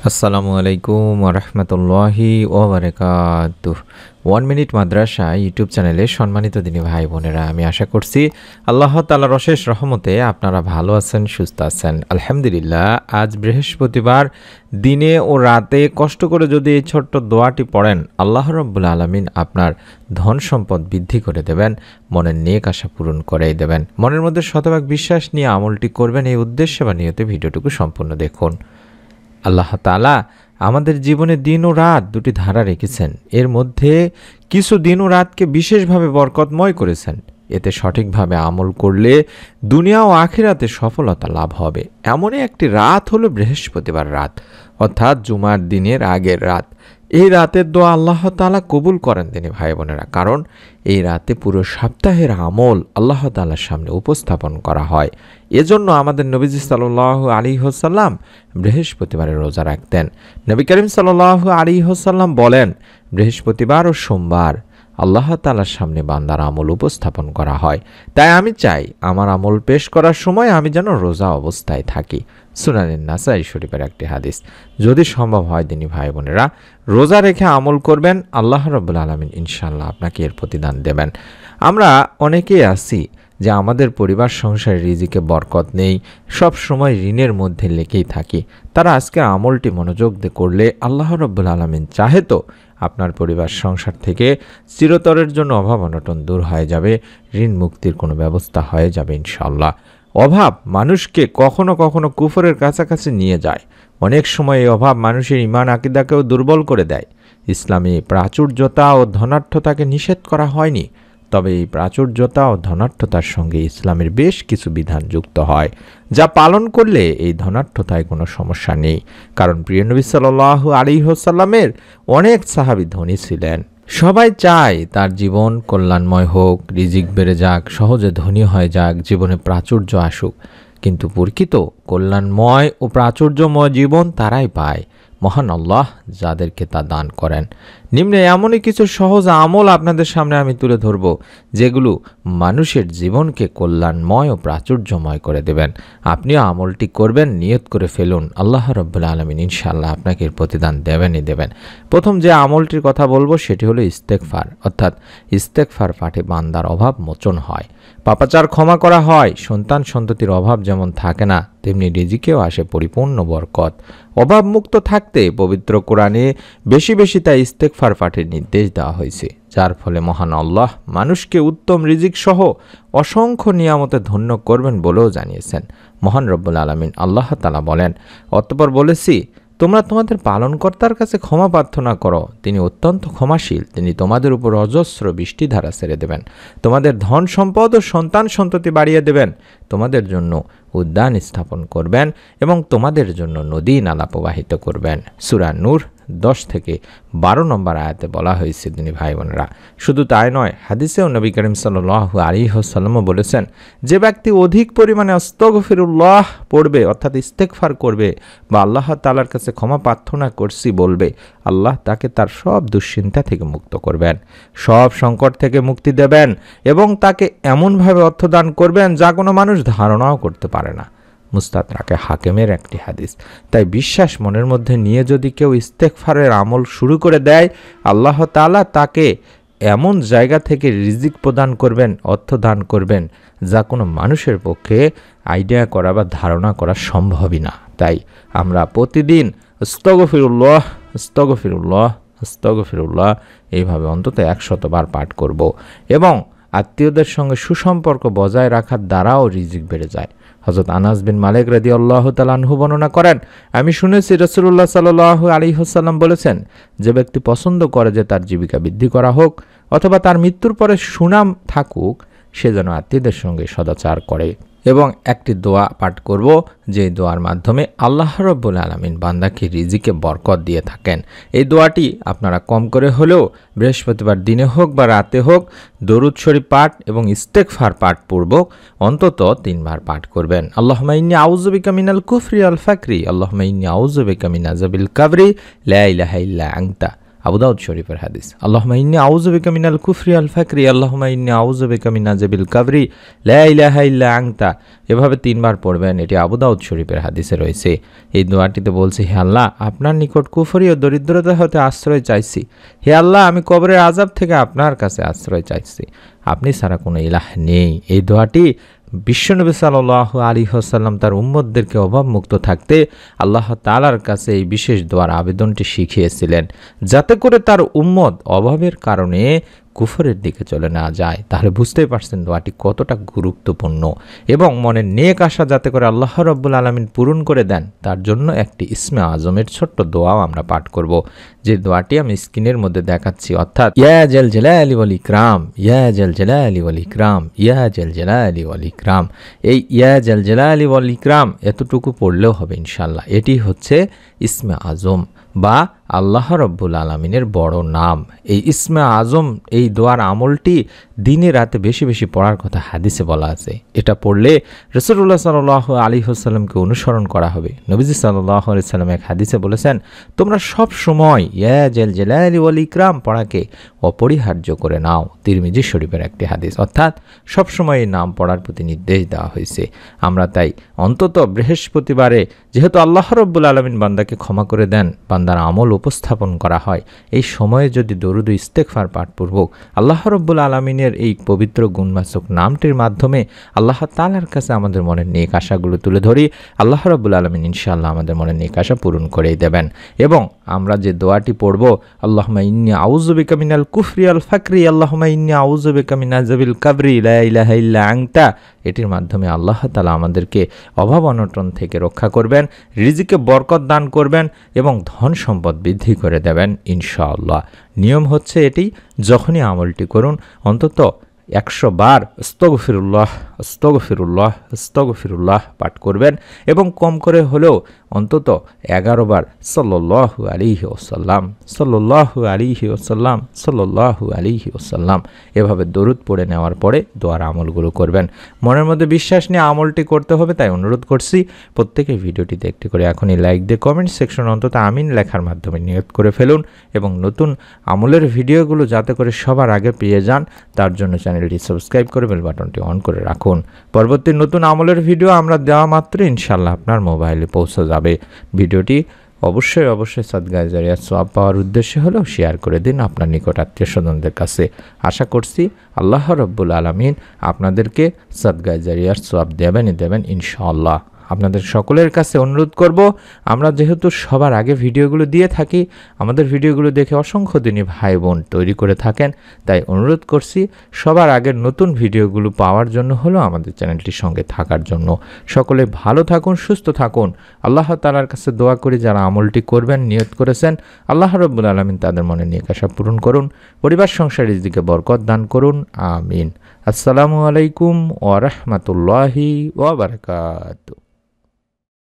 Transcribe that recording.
আসসালামু আলাইকুম ওরহমতুল্লাহি ওবরাকাতুহ। 1 মিনিট মাদ্রাসা ইউটিউব চ্যানেলে সম্মানিত দিনী ভাই বোনেরা, আমি আশা করছি আল্লাহ তাআলার অশেষ রহমতে আপনারা ভালো আছেন, সুস্থ আছেন। আলহামদুলিল্লাহ। আজ বৃহস্পতিবার, দিনে ও রাতে কষ্ট করে যদি এই ছোট্ট দোয়াটি পড়েন, আল্লাহ রাব্বুল আলামিন আপনার ধন সম্পদ বৃদ্ধি করে দেবেন, মনের নেক আশা পূরণ করেই দেবেন। মনের মধ্যে শতভাগ বিশ্বাস নিয়ে আমলটি করবেন, এই উদ্দেশ্যে বা নিয়তে ভিডিওটুকু সম্পূর্ণ দেখুন। আল্লাহ তাআলা আমাদের জীবনে দিন ও রাত দুটি ধারা রেখেছেন। এর মধ্যে কিছু দিন ও রাতকে বিশেষভাবে বরকতময় করেছেন। এতে সঠিকভাবে আমল করলে দুনিয়া ও আখিরাতে সফলতা লাভ হবে। এমনই একটি রাত হলো বৃহস্পতিবার রাত, অর্থাৎ জুমার দিনের আগের রাত। এই রাতের দোয়া আল্লাহ তাআলা কবুল করেন তিনি ভাই বোনেরা, কারণ এই রাতে পুরো সপ্তাহের আমল আল্লাহ তাআলার সামনে উপস্থাপন করা হয়। এজন্য আমাদের নবীজি সাল্লাল্লাহু আলাইহি ওয়াসাল্লাম বৃহস্পতিবারে রোজা রাখতেন। নবী করিম সাল্লাল্লাহু আলাইহি ওয়াসাল্লাম বলেন, বৃহস্পতিবার ও সোমবার আল্লাহ তাআলার সামনে বান্দার আমল উপস্থাপন করা হয়। তাই আমি চাই আমার আমল পেশ করার সময় আমি যেন রোজা অবস্থায় থাকি। সুনানে নাসাই শরীফের একটি হাদিস। যদি সম্ভব হয় দিনী ভাই বোনেরা, রোজা রেখে আমল করবেন, আল্লাহ রাব্বুল আলামিন ইনশাআল্লাহ আপনাকে এর প্রতিদান দেবেন। আমরা অনেকেই আছি যে আমাদের পরিবার সংসারে রিজিকে বরকত নেই, সব সময় ঋণের মধ্যে লেগেই থাকি। তারা আজকে আমলটি মনোযোগ দিয়ে করলে আল্লাহ রাব্বুল আলামিন চাহে তো আপনার পরিবার সংসার থেকে চিরতরের জন্য অভাব অনটন দূর হয়ে যাবে, ঋণ মুক্তির কোনো ব্যবস্থা হয়ে যাবে ইনশাআল্লাহ। অভাব মানুষকে কখনো কখনো কুফরের কাছাকাছি নিয়ে যায়। অনেক সময় এই অভাব মানুষের ঈমান আকীদাকেও দুর্বল করে দেয়। ইসলামে প্রাচুর্যতা ও ধনাঢ্যতাকে নিষেধ করা হয়নি, তবে এই প্রাচুর্যতা ও ধনাঢ্যতার সঙ্গে ইসলামের বেশ কিছু বিধান যুক্ত হয়, যা পালন করলে এই ধনাঢ্যতায় কোনো সমস্যা নেই। কারণ প্রিয় নবী সাল্লাল্লাহু আলাইহি ওয়াসাল্লামের অনেক সাহাবী ধনী ছিলেন। সবাই চায় তার জীবন কল্যাণময় হোক, রিজিক বেড়ে যাক, সহজে ধনী হয়ে যাক, জীবনে প্রাচুর্য আসুক। কিন্তু প্রকৃত কল্যাণময় ও প্রাচুর্যময় জীবন তারাই পায়, মহান আল্লাহ যাদেরকে তা দান করেন। নিম্নে এমনই কিছু সহজ আমল আপনাদের সামনে আমি তুলে ধরব, যেগুলো মানুষের জীবনকে কল্যাণময় ও প্রাচুর্যময় করে দেবেন। আপনিও আমলটি করবেন, নিয়ত করে ফেলুন, আল্লাহ রাব্বুল আলামিন ইনশাআল্লাহ আপনাকে এর প্রতিদান দেবেনই দেবেন। প্রথম যে আমলটির কথা বলবো সেটি হলো ইস্তেগফার, অর্থাৎ ইস্তেগফার পাঠে বান্দার অভাব মোচন হয়, পাপাচার ক্ষমা করা হয়, সন্তান সন্ততির অভাব যেমন থাকে না, তেমনি রিজিকেও আসে পরিপূর্ণ বরকত। অভাবমুক্ত থাকতে পবিত্র কোরআনে বেশি বেশি তাই ইস্তেগফার পাঠের নির্দেশ দেওয়া হয়েছে, যার ফলে মহান আল্লাহ মানুষকে উত্তম রিজিক সহ অসংখ্য নিয়ামতে ধন্য করবেন বলেও জানিয়েছেন। মহান রব্বুল আলামিন আল্লাহ তাআলা বলেন, অতঃপর বলেছি, তোমরা তোমাদের পালনকর্তার কাছে ক্ষমা প্রার্থনা করো, তিনি অত্যন্ত ক্ষমাশীল, তিনি তোমাদের উপর অজস্র বৃষ্টিধারা ছেড়ে দেবেন, তোমাদের ধন সম্পদ ও সন্তান সন্ততি বাড়িয়ে দেবেন, তোমাদের জন্য উদ্যান স্থাপন করবেন এবং তোমাদের জন্য নদী নালা প্রবাহিত করবেন। সূরা নূর 10 থেকে 12 নম্বর আয়াতে বলা হয়েছে দিনী ভাই বোনেরা। শুধু তাই নয়, হাদিসেও নবী করিম সাল্লাল্লাহু আলাইহি ওয়াসাল্লাম বলেছেন, যে ব্যক্তি অধিক পরিমাণে আস্তাগফিরুল্লাহ পড়বে, অর্থাৎ ইস্তেগফার করবে বা আল্লাহ তাআলার কাছে ক্ষমা প্রার্থনা করছি বলবে, আল্লাহ তাকে তার সব দুশ্চিন্তা থেকে মুক্ত করবেন, সব সংকট থেকে মুক্তি দেবেন এবং তাকে এমনভাবে অর্থদান করবেন যা কোনো মানুষ ধারণাও করতে পারে না। মুস্তাদরাকে হাকিমের একটি হাদিস। তাই বিশ্বাস মনের মধ্যে নিয়ে যদি কেউ ইস্তেগফারের আমল শুরু করে দেয়, আল্লাহ তাআলা তাকে এমন জায়গা থেকে রিজিক প্রদান করবেন, অর্থ দান করবেন, যা কোনো মানুষের পক্ষে আইডিয়া করা বা ধারণা করা সম্ভবই না। তাই আমরা প্রতিদিন আস্তাগফিরুল্লাহ আস্তাগফিরুল্লাহ আস্তাগফিরুল্লাহ এইভাবে অন্তত 100 বার পাঠ করব এবং আত্মীয়দের সঙ্গে সুসম্পর্ক বজায় রাখার দ্বারাও রিজিক বেড়ে যায়। হযরত আনাস বিন মালিক রাদিয়াল্লাহু তাআলা আনহু বর্ণনা করেন, আমি শুনেছি রাসূলুল্লাহ সাল্লাল্লাহু আলাইহি ওয়াসাল্লাম বলেছেন, যে ব্যক্তি পছন্দ করে যে তার জীবিকা বৃদ্ধি করা হোক অথবা তার মৃত্যুর পরে সুনাম থাকুক, সে যেন আত্মীয়দের সঙ্গে সদাচার করে। এবং একটি দোয়া পাঠ করব, যে দোয়ার মাধ্যমে আল্লাহ রাব্বুল আলামিন বান্দাকে রিজিকে বরকত দিয়ে থাকেন। এই দোয়াটি আপনারা কম করে হলেও বৃহস্পতিবার দিনে হোক বা রাতে হোক দরুদ শরীফ পাঠ এবং ইস্তেগফার পাঠ পূর্বক অন্তত 3 বার পাঠ করবেন। আল্লাহুম্মা ইন্নী আউযু বিকা মিনাল কুফরি ওয়াল ফাকরি, আল্লাহুম্মা ইন্নী আউযু বিকা মিন আযাবিল কাবরি, লা ইলাহা ইল্লা আনতা। আবু দাউদ শরীফের হাদিস। আল্লাহুম্মা ইন্নী আউযু বিকা মিনাল কুফরি আল ফাকরি, আল্লাহুম্মা ইন্নী আউযু বিকা মিন আযাবিল কাবরি, লা ইলাহা ইল্লা আনতা। এভাবে 3 বার পড়বেন। এটি আবু দাউদ শরীফের হাদিসে রয়েছে। এই দোয়াটিতে বলছি, হে আল্লাহ, আপনার নিকট কুফরি ও দরিদ্রতা হতে আশ্রয় চাইছি। হে আল্লাহ, আমি কবরের আযাব থেকে আপনার কাছে আশ্রয় চাইছি। আপনি ছাড়া কোনো ইলাহ নেই। এই দোয়াটি বিশ্বনবী সাল্লাল্লাহু আলাইহি ওয়াসাল্লাম তার উম্মতদেরকে অভাবমুক্ত থাকতে আল্লাহ তাআলার কাছে এই বিশেষ দোয়ার আবেদনটি শিখিয়েছিলেন, যাতে করে তার উম্মত অভাবের কারণে কুফরের দিকে চলে না যায়। তাহলে বুঝতেই পারছেন দোয়াটি কতটা গুরুত্বপূর্ণ, এবং মনের নেক আশা যাতে করে আল্লাহ রাব্বুল আলামিন পূরণ করে দেন, তার জন্য একটি ইসমে আজমের ছোট্ট দোয়াও আমরা পাঠ করব, যে দোয়াটি আমি স্ক্রিনের মধ্যে দেখাচ্ছি, অর্থাৎ ইয়া জাল জালালি ওয়াল ইকরাম, ইয়া জাল জালালি ওয়াল ইকরাম, ইয়া জাল জালালি ওয়াল ইকরাম। এই ইয়া জাল জালালি ওয়াল ইকরাম এতটুকু পড়লেও হবে ইনশাআল্লাহ। এটি হচ্ছে ইসমে আজম বা আল্লাহ রাব্বুল আলামিনের বড় নাম। এই ইসমে আজম, এই দোয়ার আমলটি দিনে রাতে বেশি বেশি পড়ার কথা হাদিসে বলা আছে। এটা পড়লে রাসূলুল্লাহ সাল্লাল্লাহু আলাইহি ওয়াসাল্লামকে অনুসরণ করা হবে। নবীজি সাল্লাল্লাহু আলাইহি ওয়াসাল্লাম এক হাদিসে বলেছেন, তোমরা সব সময় ইয়া জাল জালালি ওয়াল ইকরাম পড়াকে অপরিহার্য করে নাও। তিরমিজি শরীফের একটি হাদিস। অর্থাৎ সব সময় এই নাম পড়ার প্রতি নির্দেশ দেওয়া হয়েছে। আমরা তাই অন্তত বৃহস্পতিবারে, যেহেতু আল্লাহ রাব্বুল আলামিন বান্দাকে ক্ষমা করে দেন, বান্দার আমল উপস্থাপন করা হয়, এই সময়ে যদি দরুদ ও ইস্তেগফার পাঠপূর্বক আল্লাহ রাব্বুল আলামিনের এই পবিত্র গুণবাচক নামটির মাধ্যমে আল্লাহ তাআলার কাছে আমাদের মনের নেক আশাগুলো তুলে ধরি, আল্লাহ রাব্বুল আলামিন ইনশাআল্লাহ আমাদের মনের নেক আশা পূরণ করেই দেবেন। এবং আমরা যে দোয়াটি পড়ব, আল্লাহুম্মা ইন্নী আউযু বিকা মিনাল কুফরি আল ফাকরি, আল্লাহুম্মা ইন্নী আউযু বিকা মিন আযাবিল কাবরি, লা ইলাহা ইল্লা আনতা, এটির মাধ্যমে আল্লাহ তাআলা আমাদেরকে অভাব অনটন থেকে রক্ষা করবেন, রিজিকে বরকত দান করবেন এবং ধন সম্পদ বৃদ্ধি করে দেবেন ইনশাআল্লাহ। নিয়ম হচ্ছে এটি, যখনই আমলটি করুন অন্তত 100 বার আস্তাগফিরুল্লাহ আস্তাগফিরুল্লাহ আস্তাগফিরুল্লাহ পাঠ করবেন, এবং কম করে হলেও অন্তত 11 বার সাল্লাল্লাহু আলাইহি ওয়াসাল্লাম সাল্লাল্লাহু আলাইহি ওয়াসাল্লাম সাল্লাল্লাহু আলাইহি ওয়াসাল্লাম এভাবে দরুদ পড়ে নেওয়ার পরে দোয়ার আমলগুলো করবেন। মনের মধ্যে বিশ্বাস নিয়ে আমলটি করতে হবে, তাই অনুরোধ করছি প্রত্যেকে ভিডিওটিতে একটি করে এখনই লাইক দিয়ে কমেন্ট সেকশন অন্তত আমিন লেখার মাধ্যমে নিয়ত করে ফেলুন, এবং নতুন আমলের ভিডিওগুলো যাতে করে সবার আগে পেয়ে যান, তার জন্য চ্যানেলটি সাবস্ক্রাইব করে বেল বাটনটি অন করে রাখুন। পরবর্তী নতুন আমলের ভিডিও আমরা দেওয়া মাত্র ইনশাআল্লাহ আপনার মোবাইলে পৌঁছে যাবে। ভিডিওটি অবশ্যই সাদগায়ে জারিয়াত সওয়াব পাওয়ার উদ্দেশ্যে হলেও শেয়ার করে দিন আপনার নিকট আত্মীয় স্বজনদের কাছে। আশা করছি আল্লাহ রাব্বুল আলামিন আপনাদেরকে সাদগায়ে জারিয়াত সওয়াব দেবেন ইনশাআল্লাহ। আপনাদের সকলের কাছে অনুরোধ করব, আমরা যেহেতু সবার আগে ভিডিওগুলো দিয়ে থাকি, আমাদের ভিডিওগুলো দেখে অসংখ্য দিনী ভাই বোন তৈরি করে থাকেন, তাই অনুরোধ করছি সবার আগে নতুন ভিডিওগুলো পাওয়ার জন্য হলো আমাদের চ্যানেলটির সঙ্গে থাকার জন্য। সকলে ভালো থাকুন, সুস্থ থাকুন। আল্লাহ তাআলার কাছে দোয়া করি যারা আমলটি করবেন নিয়ত করেছেন, আল্লাহ রাব্বুল আলামিন তাদের মনে নেক আশা পূরণ করুন, পরিবার সংসার রিজকে বরকত দান করুন, আমিন। আসসালামু আলাইকুম ওয়া রাহমাতুল্লাহি ওয়া বারাকাতুহু।